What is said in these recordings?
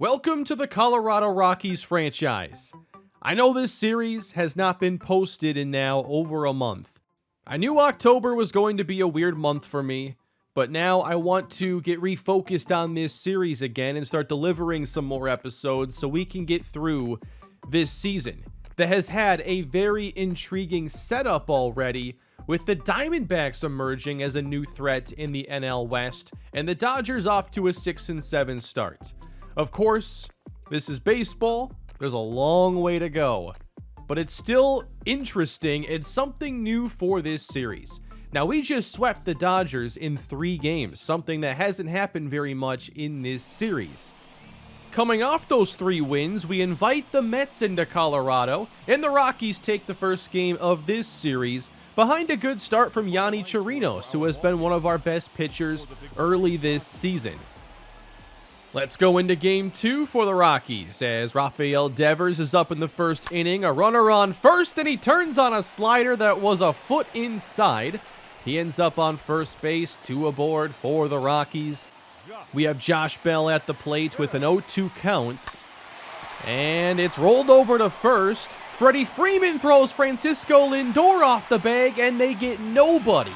Welcome to the Colorado Rockies franchise. I know this series has not been posted in now over a month. I knew October was going to be a weird month for me, but now I want to get refocused on this series again and start delivering some more episodes so we can get through this season that has had a very intriguing setup already, with the Diamondbacks emerging as a new threat in the NL West and the Dodgers off to a 6-7 start. Of course, this is baseball. There's a long way to go, but it's still interesting and something new for this series. Now, we just swept the Dodgers in 3 games, something that hasn't happened very much in this series. Coming off those 3 wins, we invite the Mets into Colorado, and the Rockies take the first game of this series behind a good start from Yonny Chirinos, who has been one of our best pitchers early this season. Let's go into game 2 for the Rockies, as Rafael Devers is up in the first inning, a runner on first, and he turns on a slider that was a foot inside. He ends up on first base, 2 aboard for the Rockies. We have Josh Bell at the plate with an 0-2 count, and it's rolled over to first. Freddie Freeman throws Francisco Lindor off the bag, and they get nobody.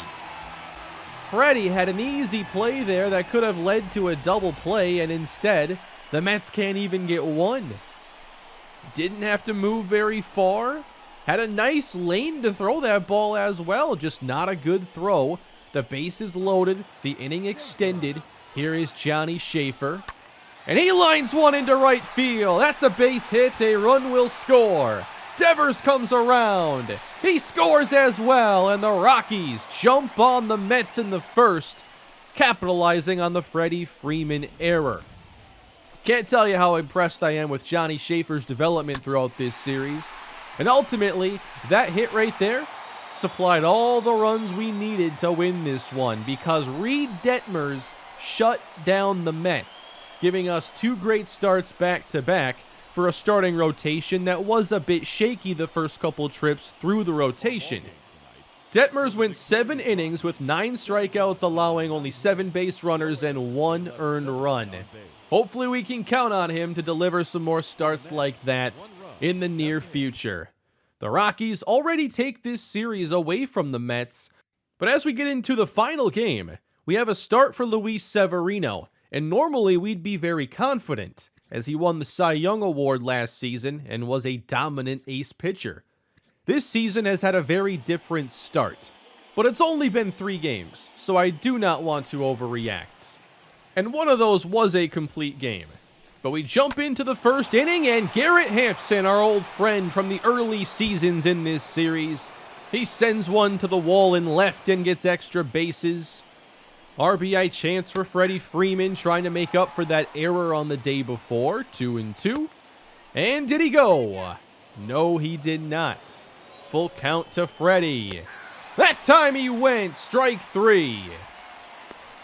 Freddie had an easy play there that could have led to a double play, and instead, the Mets can't even get one. Didn't have to move very far. Had a nice lane to throw that ball as well, just not a good throw. The base is loaded, the inning extended. Here is Johnny Schaefer, and he lines one into right field. That's a base hit, a run will score. Devers comes around. He scores as well, and the Rockies jump on the Mets in the first, capitalizing on the Freddie Freeman error. Can't tell you how impressed I am with Johnny Schaefer's development throughout this series. And ultimately, that hit right there supplied all the runs we needed to win this one, because Reed Detmers shut down the Mets, giving us 2 great starts back-to-back for a starting rotation that was a bit shaky the first couple trips through the rotation. Detmers went 7 innings with 9 strikeouts, allowing only 7 base runners and 1 earned run. Hopefully we can count on him to deliver some more starts like that in the near future. The Rockies already take this series away from the Mets, but as we get into the final game, we have a start for Luis Severino, and normally we'd be very confident, as he won the Cy Young Award last season and was a dominant ace pitcher. This season has had a very different start, but it's only been 3 games, so I do not want to overreact. And one of those was a complete game. But we jump into the first inning, and Garrett Hampson, our old friend from the early seasons in this series, he sends one to the wall in left and gets extra bases. RBI chance for Freddie Freeman, trying to make up for that error on the day before, 2-2. And did he go? No, he did not. Full count to Freddie. That time he went, strike 3.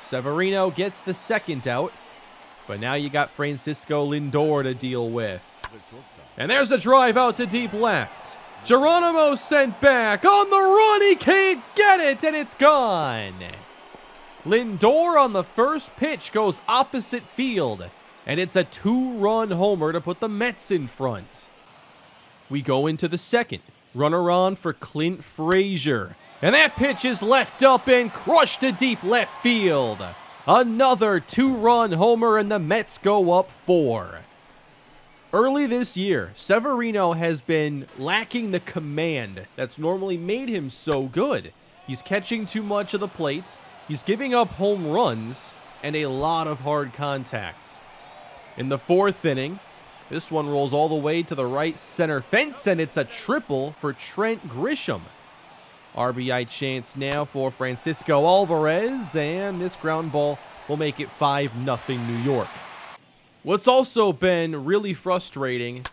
Severino gets the second out, but now you got Francisco Lindor to deal with. And there's a drive out to deep left. Geronimo sent back on the run, he can't get it, and it's gone. Lindor on the first pitch goes opposite field, and it's a 2-run homer to put the Mets in front. We go into the second. Runner on for Clint Frazier, and that pitch is left up and crushed to deep left field. Another 2-run homer, and the Mets go up 4. Early this year, Severino has been lacking the command that's normally made him so good. He's catching too much of the plate. He's giving up home runs and a lot of hard contacts. In the 4th inning, this one rolls all the way to the right center fence, and it's a triple for Trent Grisham. RBI chance now for Francisco Alvarez, and this ground ball will make it 5-0 New York. What's also been really frustrating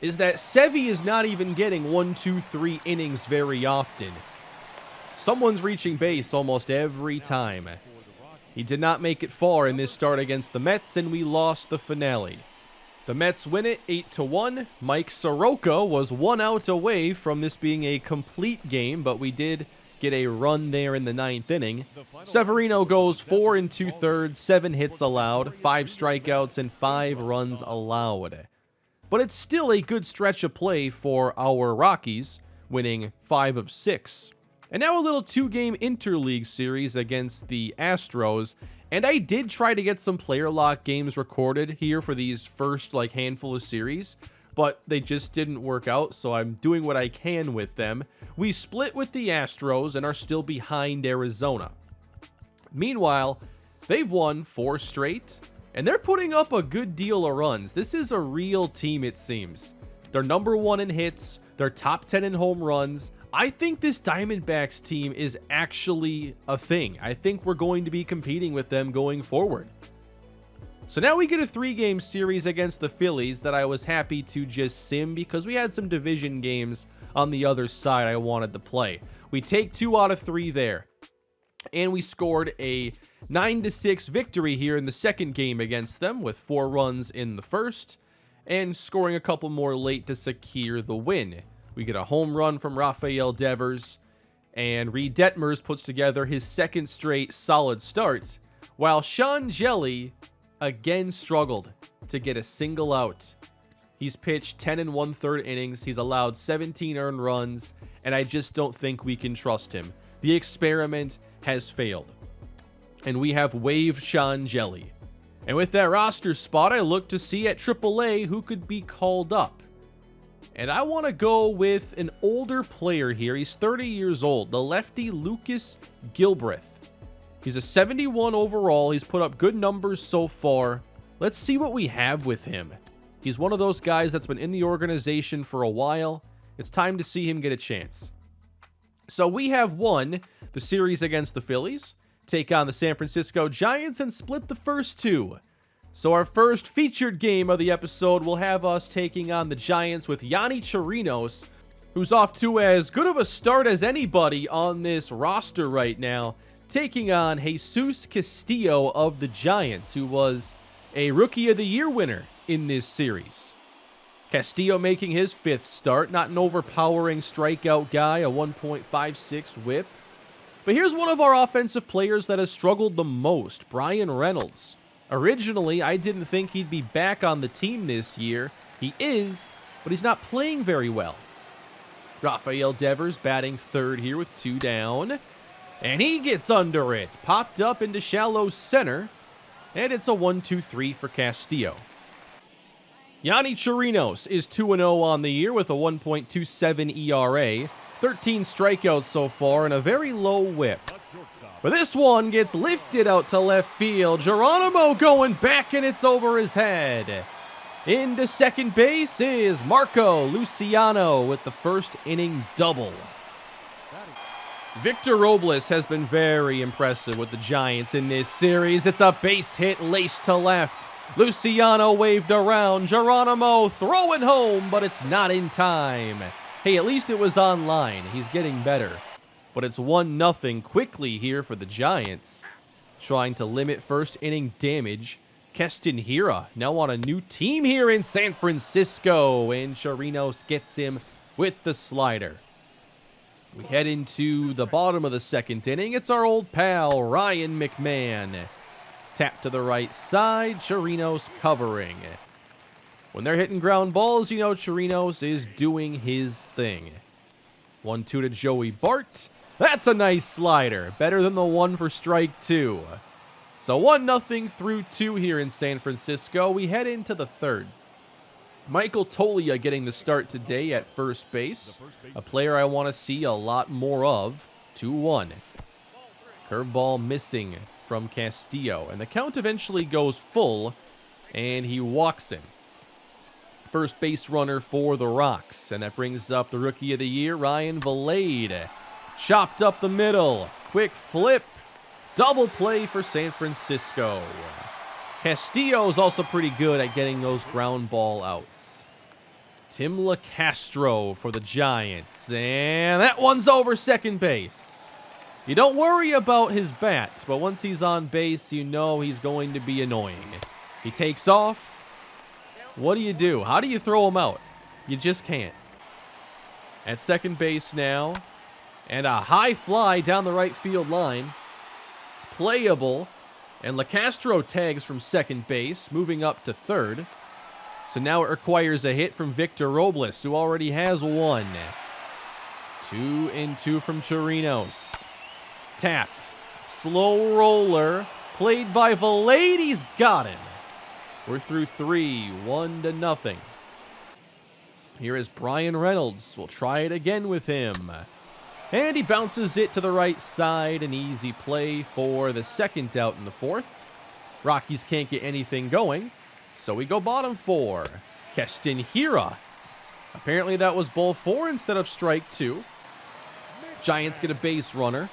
is that Sevy is not even getting 1, 2, 3 innings very often. Someone's reaching base almost every time. He did not make it far in this start against the Mets, and we lost the finale. The Mets win it 8-1. Mike Soroka was 1 out away from this being a complete game, but we did get a run there in the 9th inning. Severino goes 4 2/3, 7 hits allowed, 5 strikeouts, and 5 runs allowed. But it's still a good stretch of play for our Rockies, winning 5 of 6. And now a little 2-game interleague series against the Astros. And I did try to get some player lock games recorded here for these first handful of series, but they just didn't work out, so I'm doing what I can with them. We split with the Astros and are still behind Arizona. Meanwhile, they've won 4 straight, and they're putting up a good deal of runs. This is a real team, it seems. They're number 1 in hits. They're top 10 in home runs. I think this Diamondbacks team is actually a thing. I think we're going to be competing with them going forward. So now we get a 3-game series against the Phillies that I was happy to just sim because we had some division games on the other side I wanted to play. We take 2 out of 3 there. And we scored a 9-6 victory here in the second game against them with 4 runs in the first and scoring a couple more late to secure the win. We get a home run from Rafael Devers, and Reed Detmers puts together his second straight solid start, while Sean Jelly again struggled to get a single out. He's pitched 10 1/3 innings, he's allowed 17 earned runs, and I just don't think we can trust him. The experiment has failed, and we have waived Sean Jelly. And with that roster spot, I look to see at AAA who could be called up. And I want to go with an older player here. He's 30 years old, the lefty Lucas Gilbreth. He's a 71 overall. He's put up good numbers so far. Let's see what we have with him. He's one of those guys that's been in the organization for a while. It's time to see him get a chance. So we have won the series against the Phillies, take on the San Francisco Giants, and split the first 2. So our first featured game of the episode will have us taking on the Giants with Yonny Chirinos, who's off to as good of a start as anybody on this roster right now, taking on Jesus Castillo of the Giants, who was a Rookie of the Year winner in this series. Castillo making his 5th start, not an overpowering strikeout guy, a 1.56 whip. But here's one of our offensive players that has struggled the most, Brian Reynolds. Originally, I didn't think he'd be back on the team this year. He is, but he's not playing very well. Rafael Devers batting 3rd here with 2 down. And he gets under it. Popped up into shallow center. And it's a 1-2-3 for Castillo. Yonny Chirinos is 2-0 on the year with a 1.27 ERA. 13 strikeouts so far and a very low whip. But this one gets lifted out to left field. Geronimo going back, and it's over his head. Into second base is Marco Luciano with the first inning double. Victor Robles has been very impressive with the Giants in this series. It's a base hit laced to left. Luciano waved around. Geronimo throwing home, but it's not in time. Hey, at least it was on line. He's getting better. But it's 1-0 quickly here for the Giants. Trying to limit first inning damage. Keston Hiura now on a new team here in San Francisco. And Chirinos gets him with the slider. We head into the bottom of the second inning. It's our old pal, Ryan McMahon. Tap to the right side. Chirinos covering. When they're hitting ground balls, you know Chirinos is doing his thing. 1-2 to Joey Bart. That's a nice slider. Better than the one for strike 2. So 1-0 through 2 here in San Francisco. We head into the third. Michael Toglia getting the start today at first base. A player I want to see a lot more of. 2-1. Curveball missing from Castillo. And the count eventually goes full. And he walks him. First base runner for the Rocks. And that brings up the Rookie of the Year, Ryan Valade. Chopped up the middle. Quick flip. Double play for San Francisco. Castillo is also pretty good at getting those ground ball outs. Tim LaCastro for the Giants. And that one's over second base. You don't worry about his bats, but once he's on base, you know he's going to be annoying. He takes off. What do? How do you throw him out? You just can't. At second base now. And a high fly down the right field line. Playable. And LeCastro tags from second base, moving up to third. So now it requires a hit from Victor Robles, who already has one. 2-2 from Chirinos. Tapped. Slow roller. Played by Valade. He's got him. We're through 3, 1-0. Here is Brian Reynolds. We'll try it again with him. And he bounces it to the right side. An easy play for the second out in the fourth. Rockies can't get anything going, so we go bottom 4. Keston Hiura. Apparently that was ball 4 instead of strike 2. Giants get a base runner.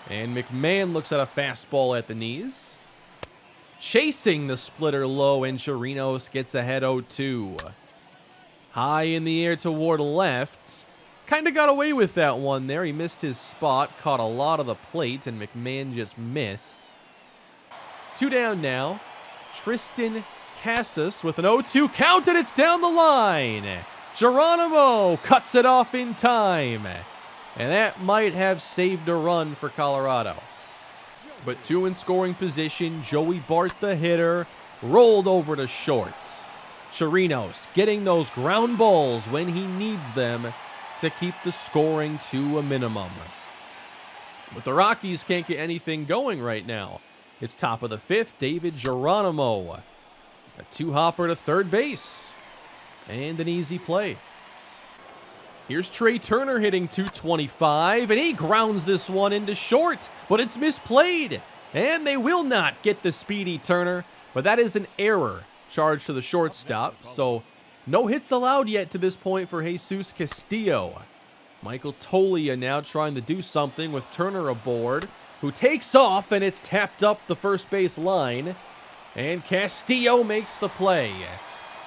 And McMahon looks at a fastball at the knees. Chasing the splitter low, and Chirinos gets ahead 0-2. High in the air toward left. Kind of got away with that one there. He missed his spot, caught a lot of the plate, and McMahon just missed. 2 down now. Tristan Casas with an 0-2 count, and it's down the line. Geronimo cuts it off in time. And that might have saved a run for Colorado. But 2 in scoring position. Joey Bart, the hitter, rolled over to short. Chirinos getting those ground balls when he needs them to keep the scoring to a minimum. But the Rockies can't get anything going right now. It's top of the 5th, David Geronimo. A 2-hopper to third base. And an easy play. Here's Trey Turner hitting 225, and he grounds this one into short, but it's misplayed. And they will not get the speedy Turner, but that is an error charged to the shortstop, so no hits allowed yet to this point for Jesus Castillo. Michael Tolia now trying to do something with Turner aboard, who takes off, and it's tapped up the first base line. And Castillo makes the play.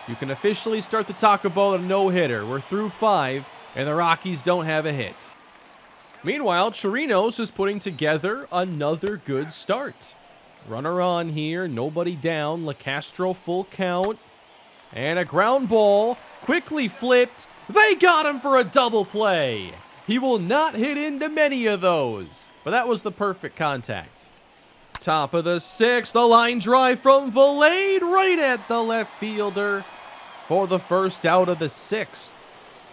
You can officially start to talk about a no-hitter. We're through 5, and the Rockies don't have a hit. Meanwhile, Chirinos is putting together another good start. Runner on here, nobody down. LeCastro full count. And a ground ball, quickly flipped. They got him for a double play. He will not hit into many of those, but that was the perfect contact. Top of the 6th, the line drive from Valade right at the left fielder for the first out of the 6th.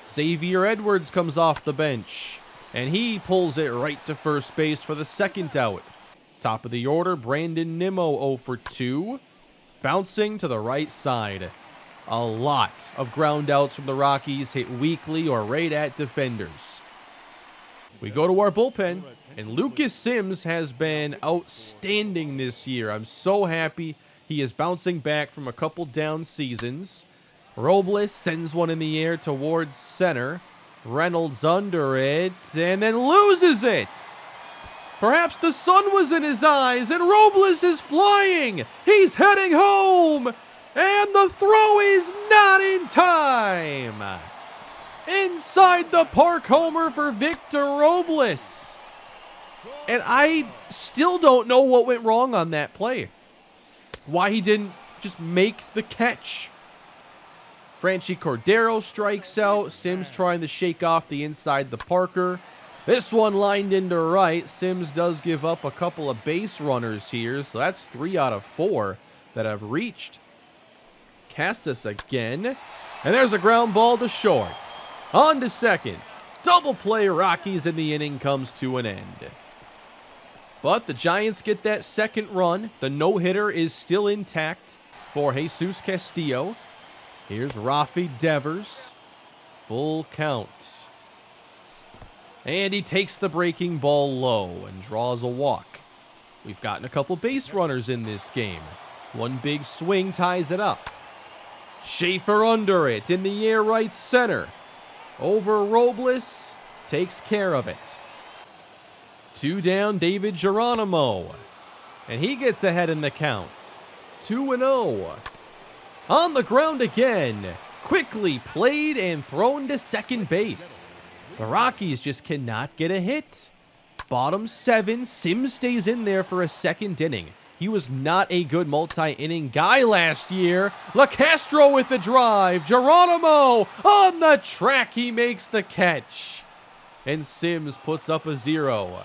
Xavier Edwards comes off the bench, and he pulls it right to first base for the second out. Top of the order, Brandon Nimmo 0 for 2, bouncing to the right side. A lot of ground outs from the Rockies hit weakly or right at defenders. We go to our bullpen, and Lucas Sims has been outstanding this year. I'm so happy he is bouncing back from a couple down seasons. Robles sends one in the air towards center. Reynolds under it, and then loses it. Perhaps the sun was in his eyes, and Robles is flying. He's heading home. And the throw is not in time. Inside the park homer for Victor Robles. And I still don't know what went wrong on that play. Why he didn't just make the catch. Franchi Cordero strikes out. Sims trying to shake off the inside the Parker. This one lined into right. Sims does give up a couple of base runners here, so that's 3 out of 4 that have reached. Casas again, and there's a ground ball to short. On to second. Double play Rockies, and the inning comes to an end. But the Giants get that second run. The no-hitter is still intact for Jesus Castillo. Here's Rafi Devers. Full count. And he takes the breaking ball low and draws a walk. We've gotten a couple base runners in this game. One big swing ties it up. Schaefer under it, in the air right center. Over Robles, takes care of it. 2 down, David Geronimo. And he gets ahead in the count. 2-0. On the ground again. Quickly played and thrown to second base. The Rockies just cannot get a hit. Bottom 7, Sims stays in there for a second inning. He was not a good multi-inning guy last year. LeCastro with the drive. Geronimo on the track. He makes the catch. and Sims puts up a 0.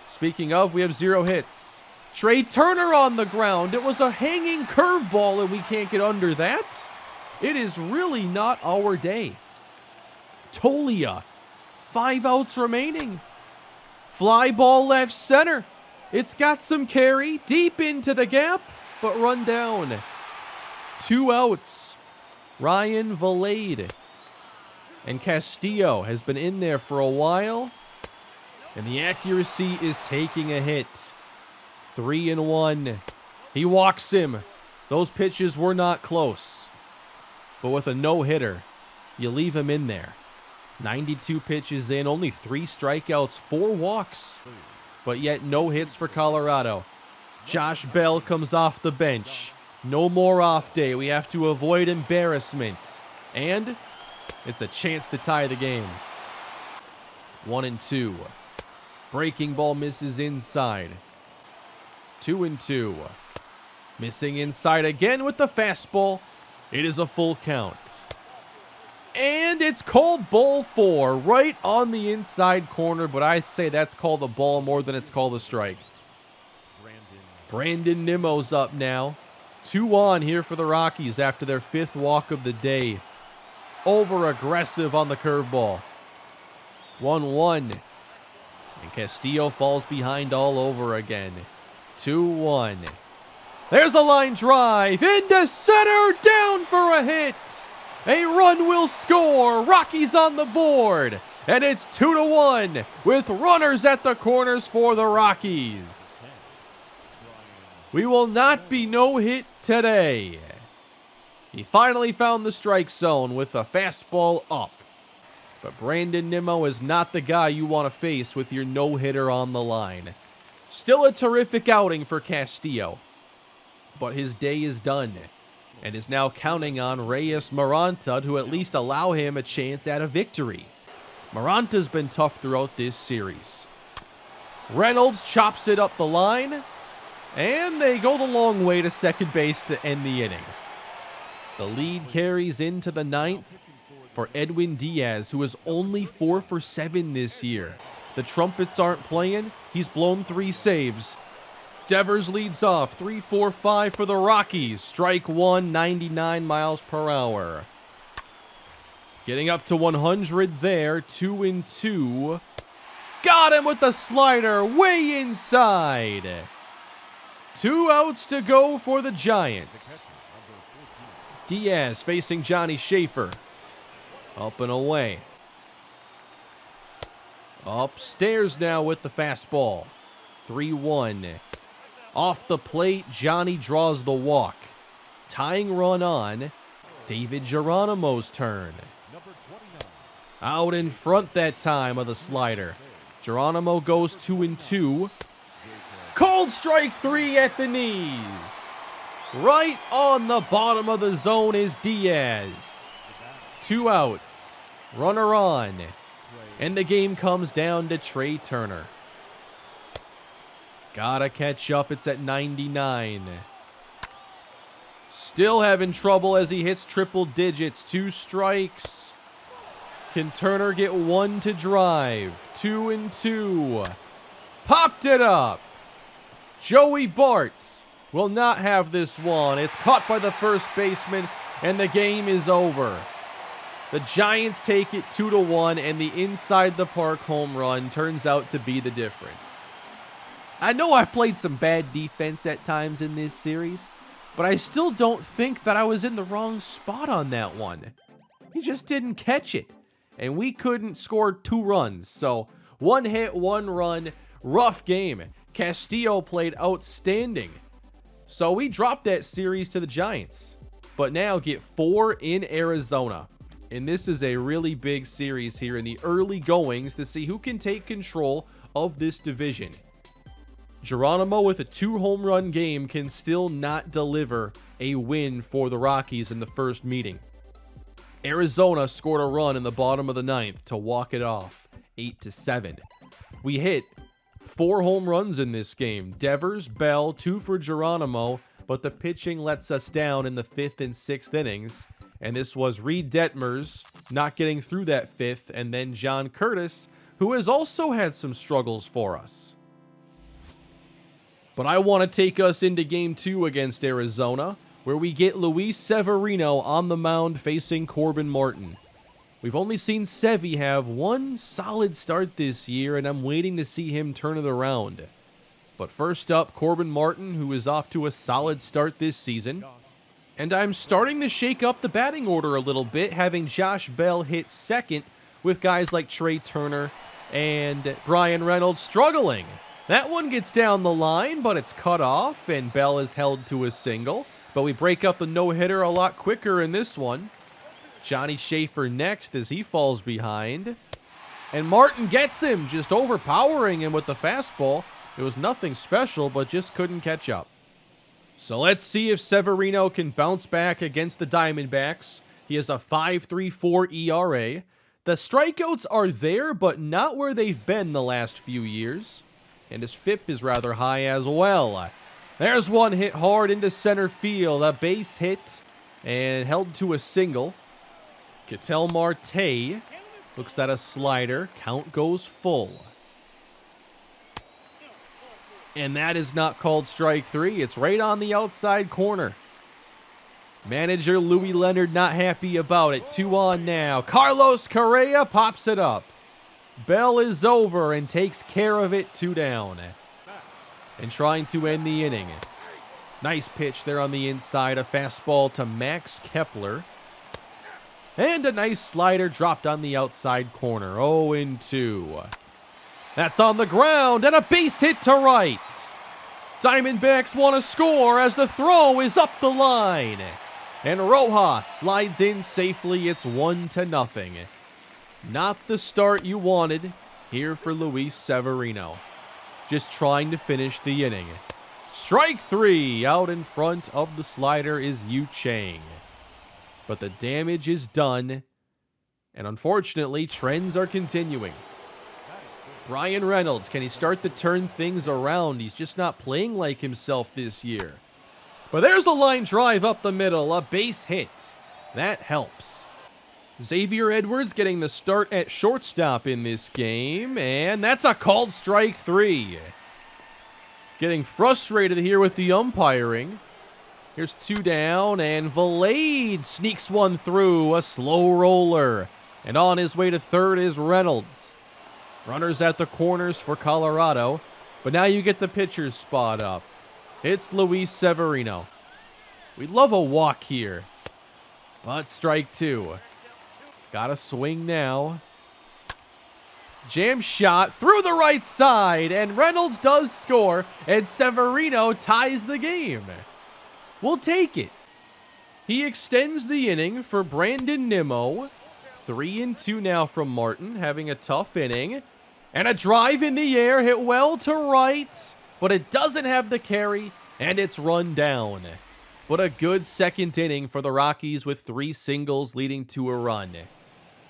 Speaking of, we have 0 hits. Trey Turner on the ground. It was a hanging curveball, and we can't get under that. It is really not our day. Tolia, 5 outs remaining. Fly ball left center. It's got some carry deep into the gap, but run down. 2 outs. Ryan Valade. And Castillo has been in there for a while. And the accuracy is taking a hit. 3-1. He walks him. Those pitches were not close. But with a no-hitter, you leave him in there. 92 pitches in, only 3 strikeouts, 4 walks. But yet no hits for Colorado. Josh Bell comes off the bench. No more off day. We have to avoid embarrassment. And it's a chance to tie the game. 1-2. Breaking ball misses inside. 2-2. Missing inside again with the fastball. It is a full count. And it's called ball 4, right on the inside corner, but I'd say that's called a ball more than it's called a strike. Brandon Nimmo's up now. 2 on here for the Rockies after their 5th walk of the day. Over aggressive on the curveball. 1-1. And Castillo falls behind all over again. 2-1. There's a line drive into center, down for a hit. A run will score. Rockies on the board. And it's 2-1 with runners at the corners for the Rockies. We will not be no-hit today. He finally found the strike zone with a fastball up. But Brandon Nimmo is not the guy you want to face with your no-hitter on the line. Still a terrific outing for Castillo. But his day is done, and is now counting on Reyes Maranta to at least allow him a chance at a victory. Maranta's been tough throughout this series. Reynolds chops it up the line, and they go the long way to second base to end the inning. The lead carries into the 9th for Edwin Diaz, who is only 4 for 7 this year. The Trumpets aren't playing. He's blown 3 saves. Devers leads off, 3-4-5 for the Rockies. Strike 1, 99 miles per hour. Getting up to 100 there, 2-2. Got him with the slider, way inside. 2 outs to go for the Giants. Diaz facing Johnny Schaefer. Up and away. Upstairs now with the fastball. 3-1. Off the plate, Johnny draws the walk. Tying run on, David Geronimo's turn. Out in front that time of the slider. Geronimo goes 2-2. Cold strike 3 at the knees. Right on the bottom of the zone is Diaz. 2 outs. Runner on. And the game comes down to Trey Turner. Gotta catch up. It's at 99. Still having trouble as he hits triple digits. 2 strikes. Can Turner get 1 to drive? 2-2. Popped it up. Joey Bart will not have this one. It's caught by the first baseman, and the game is over. The Giants take it 2-1, and the inside the park home run turns out to be the difference. I know I've played some bad defense at times in this series, but I still don't think that I was in the wrong spot on that one. He just didn't catch it, and we couldn't score 2 runs. So 1 hit, 1 run, rough game. Castillo played outstanding. So we dropped that series to the Giants, but now get 4 in Arizona. And this is a really big series here in the early goings to see who can take control of this division. Geronimo with a 2 home run game can still not deliver a win for the Rockies in the first meeting. Arizona scored a run in the bottom of the 9th to walk it off, 8-7. We hit 4 home runs in this game. Devers, Bell, 2 for Geronimo, but the pitching lets us down in the 5th and 6th innings. And this was Reed Detmers not getting through that 5th, and then John Curtis who has also had some struggles for us. But I want to take us into Game 2 against Arizona, where we get Luis Severino on the mound facing Corbin Martin. We've only seen Sevy have one solid start this year, and I'm waiting to see him turn it around. But first up, Corbin Martin, who is off to a solid start this season. And I'm starting to shake up the batting order a little bit, having Josh Bell hit second with guys like Trey Turner and Brian Reynolds struggling. That one gets down the line, but it's cut off, and Bell is held to a single. But we break up the no-hitter a lot quicker in this one. Johnny Schaefer next as he falls behind. And Martin gets him, just overpowering him with the fastball. It was nothing special, but just couldn't catch up. So let's see if Severino can bounce back against the Diamondbacks. He has a 5.34 ERA. The strikeouts are there, but not where they've been the last few years. And his FIP is rather high as well. There's one hit hard into center field. A base hit and held to a single. Ketel Marte looks at a slider. Count goes full. And that is not called strike three. It's right on the outside corner. Manager Louis Leonard not happy about it. 2 on now. Carlos Correa pops it up. Bell is over and takes care of it. 2 down. And trying to end the inning. Nice pitch there on the inside. A fastball to Max Kepler. And a nice slider dropped on the outside corner. 0-2. That's on the ground and a base hit to right. Diamondbacks want to score as the throw is up the line. And Rojas slides in safely. It's 1-0. Not the start you wanted here for Luis Severino. Just trying to finish the inning. Strike 3 out in front of the slider is Yu Chang. But the damage is done. And unfortunately, trends are continuing. Brian Reynolds, can he start to turn things around? He's just not playing like himself this year. But there's a line drive up the middle, a base hit. That helps. Xavier Edwards getting the start at shortstop in this game, and that's a called strike 3. Getting frustrated here with the umpiring. Here's 2 down, and Valade sneaks one through, a slow roller. And on his way to third is Reynolds. Runners at the corners for Colorado, but now you get the pitcher's spot up. It's Luis Severino. We love a walk here, but strike 2. Got a swing now. Jam shot through the right side, and Reynolds does score, and Severino ties the game. We'll take it. He extends the inning for Brandon Nimmo. 3-2 now from Martin, having a tough inning. And a drive in the air, hit well to right, but it doesn't have the carry, and it's run down. But a good second inning for the Rockies with 3 singles leading to a run.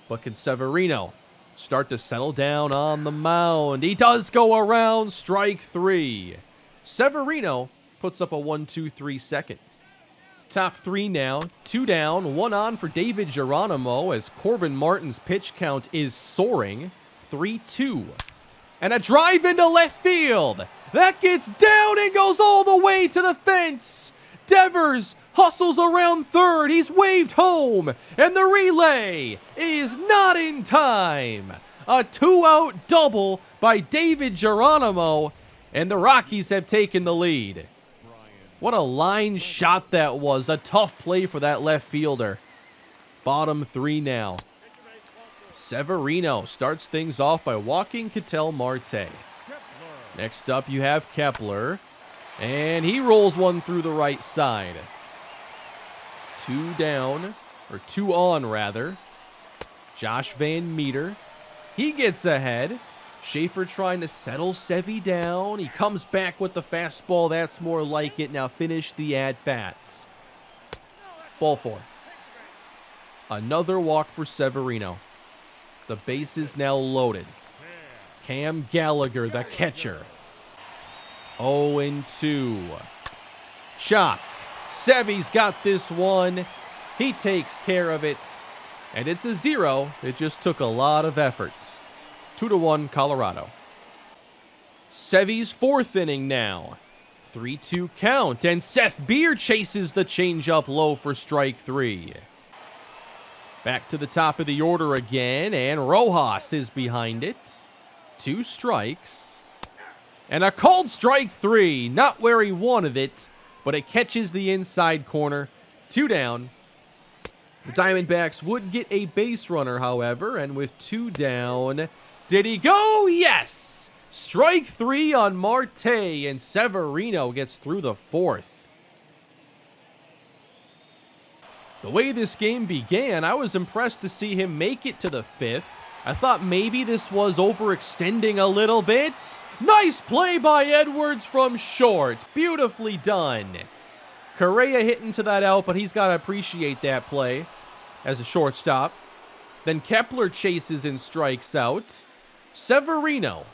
But can Severino start to settle down on the mound? He does go around, strike 3. Severino puts up a 1-2-3 second. Top 3 now, 2 down, 1 on for David Geronimo as Corbin Martin's pitch count is soaring. 3-2. And a drive into left field. That gets down and goes all the way to the fence. Devers hustles around third. He's waved home. And the relay is not in time. A 2-out double by David Geronimo. And the Rockies have taken the lead. What a line shot that was. A tough play for that left fielder. Bottom 3 now. Severino starts things off by walking Ketel Marte. Next up, you have Kepler. And he rolls one through the right side. 2 down, or 2 on rather. Josh Van Meter. He gets ahead. Schaefer trying to settle Sevy down. He comes back with the fastball. That's more like it. Now finish the at-bats. Ball 4. Another walk for Severino. The base is now loaded. Cam Gallagher, the catcher. 0-2. Chopped. Sevy's got this one. He takes care of it. And it's a 0. It just took a lot of effort. 2-1 Colorado. Sevy's fourth inning now. 3-2 count, and Seth Beer chases the changeup low for strike 3. Back to the top of the order again, and Rojas is behind it. 2 strikes. And a called strike 3, not where he wanted it, but it catches the inside corner. 2 down. The Diamondbacks would get a base runner, however, and with 2 down, did he go? Yes! Strike 3 on Marte, and Severino gets through the 4th. The way this game began, I was impressed to see him make it to the 5th. I thought maybe this was overextending a little bit. Nice play by Edwards from short. Beautifully done. Correa hitting to that out, but he's got to appreciate that play as a shortstop. Then Kepler chases and strikes out. Severino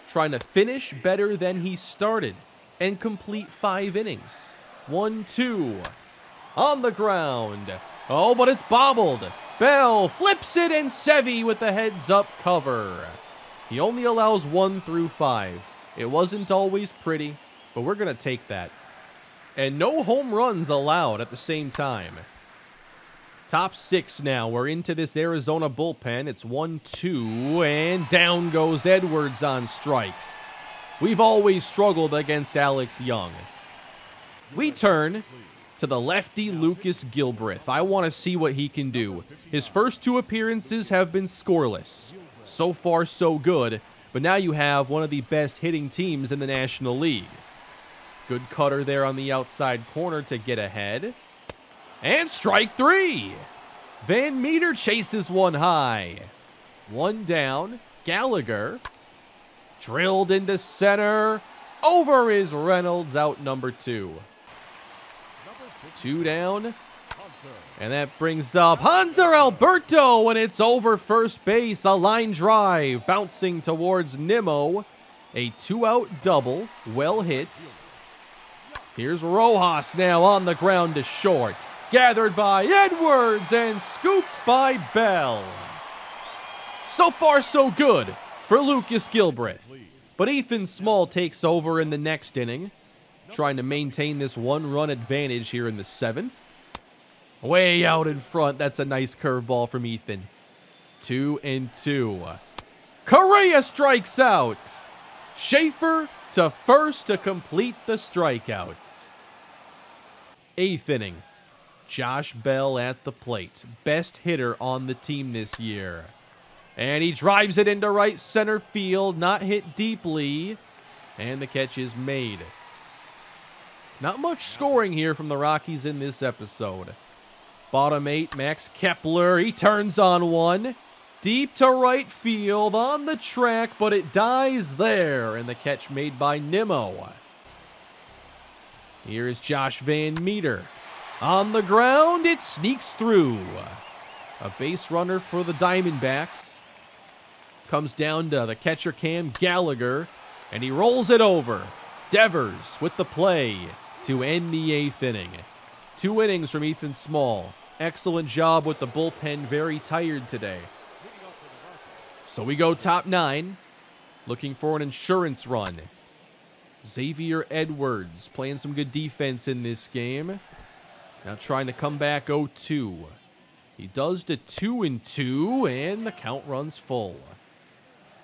trying to finish better than he started and complete 5 innings. 1-2. On the ground. Oh, but it's bobbled. Bell flips it, and Sevy with the heads-up cover. He only allows 1 through 5. It wasn't always pretty, but we're going to take that. And no home runs allowed at the same time. Top 6 now. We're into this Arizona bullpen. It's 1-2, and down goes Edwards on strikes. We've always struggled against Alex Young. We turn to the lefty Lucas Gilbreth. I want to see what he can do. His first 2 appearances have been scoreless. So far, so good. But now you have one of the best hitting teams in the National League. Good cutter there on the outside corner to get ahead. And strike 3. Van Meter chases one high. 1 down. Gallagher. Drilled into center. Over is Reynolds, out number 2. 2 down. And that brings up Hanser Alberto, and it's over first base. A line drive bouncing towards Nimmo. A 2-out double. Well hit. Here's Rojas now on the ground to short. Gathered by Edwards and scooped by Bell. So far, so good for Lucas Gilbreth. But Ethan Small takes over in the next inning, trying to maintain this 1-run advantage here in the 7th. Way out in front. That's a nice curveball from Ethan. 2-2. Correa strikes out. Schaefer to first to complete the strikeout. 8th inning. Josh Bell at the plate. Best hitter on the team this year. And he drives it into right center field. Not hit deeply. And the catch is made. Not much scoring here from the Rockies in this episode. Bottom 8, Max Kepler. He turns on one. Deep to right field on the track, but it dies there. And the catch made by Nimmo. Here is Josh Van Meter. On the ground, it sneaks through. A base runner for the Diamondbacks. Comes down to the catcher Cam Gallagher, and he rolls it over. Devers with the play to end the 8th inning. 2 innings from Ethan Small. Excellent job with the bullpen, very tired today. So we go top 9, looking for an insurance run. Xavier Edwards playing some good defense in this game. Now trying to come back 0-2. He does the 2-2, and the count runs full.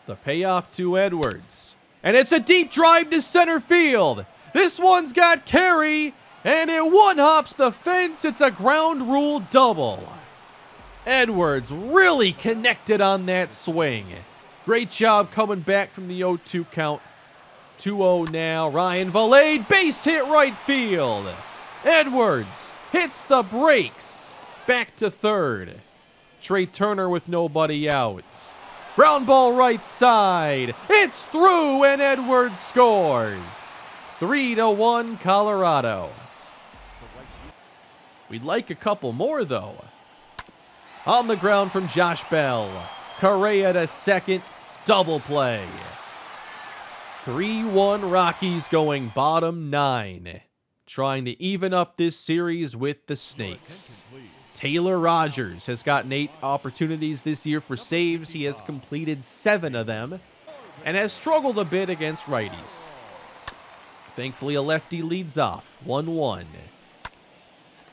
The payoff to Edwards. And it's a deep drive to center field. This one's got carry, and it one-hops the fence. It's a ground rule double. Edwards really connected on that swing. Great job coming back from the 0-2 count. 2-0 now. Ryan Valade, base hit right field. Edwards hits the brakes. Back to third. Trey Turner with nobody out. Ground ball right side. It's through, and Edwards scores. 3-1 Colorado. We'd like a couple more, though. On the ground from Josh Bell. Correa to second. Double play. 3-1 Rockies going bottom 9. Trying to even up this series with the Snakes. Taylor Rogers has gotten 8 opportunities this year for saves. He has completed 7 of them and has struggled a bit against righties. Thankfully, a lefty leads off, 1-1.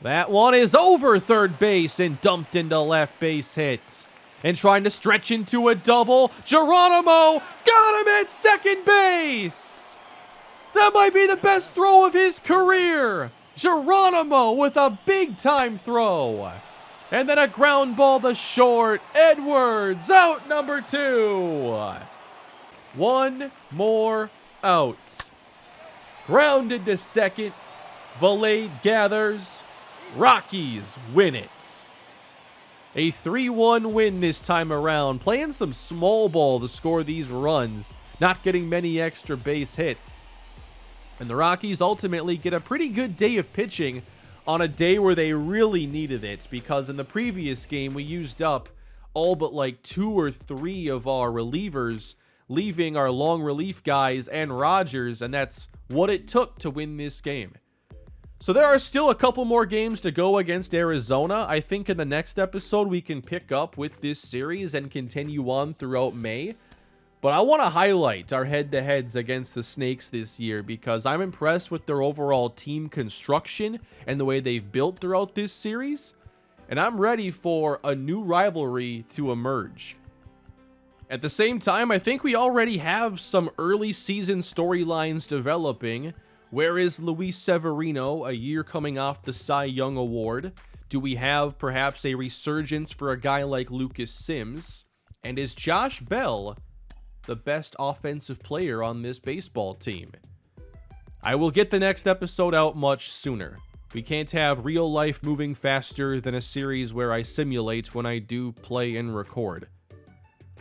That one is over third base and dumped into left base hit. And trying to stretch into a double, Geronimo got him at second base. That might be the best throw of his career. Geronimo with a big-time throw. And then a ground ball to short. Edwards, out number 2. One more out. Grounded to second. Valade gathers. Rockies win it. A 3-1 win this time around. Playing some small ball to score these runs. Not getting many extra base hits. And the Rockies ultimately get a pretty good day of pitching on a day where they really needed it, because in the previous game we used up all but like 2 or 3 of our relievers, leaving our long relief guys and Rogers, and that's what it took to win this game. So there are still a couple more games to go against Arizona. I think in the next episode we can pick up with this series and continue on throughout May. But I want to highlight our head-to-heads against the Snakes this year because I'm impressed with their overall team construction and the way they've built throughout this series. And I'm ready for a new rivalry to emerge. At the same time, I think we already have some early season storylines developing. Where is Luis Severino, a year coming off the Cy Young Award? Do we have perhaps a resurgence for a guy like Lucas Sims? And is Josh Bell the best offensive player on this baseball team? I will get the next episode out much sooner. We can't have real life moving faster than a series where I simulate when I do play and record.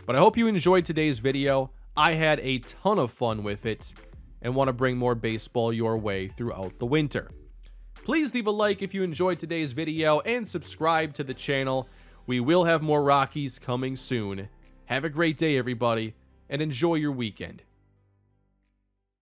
But I hope you enjoyed today's video. I had a ton of fun with it and want to bring more baseball your way throughout the winter. Please leave a like if you enjoyed today's video and subscribe to the channel. We will have more Rockies coming soon. Have a great day, everybody, and enjoy your weekend.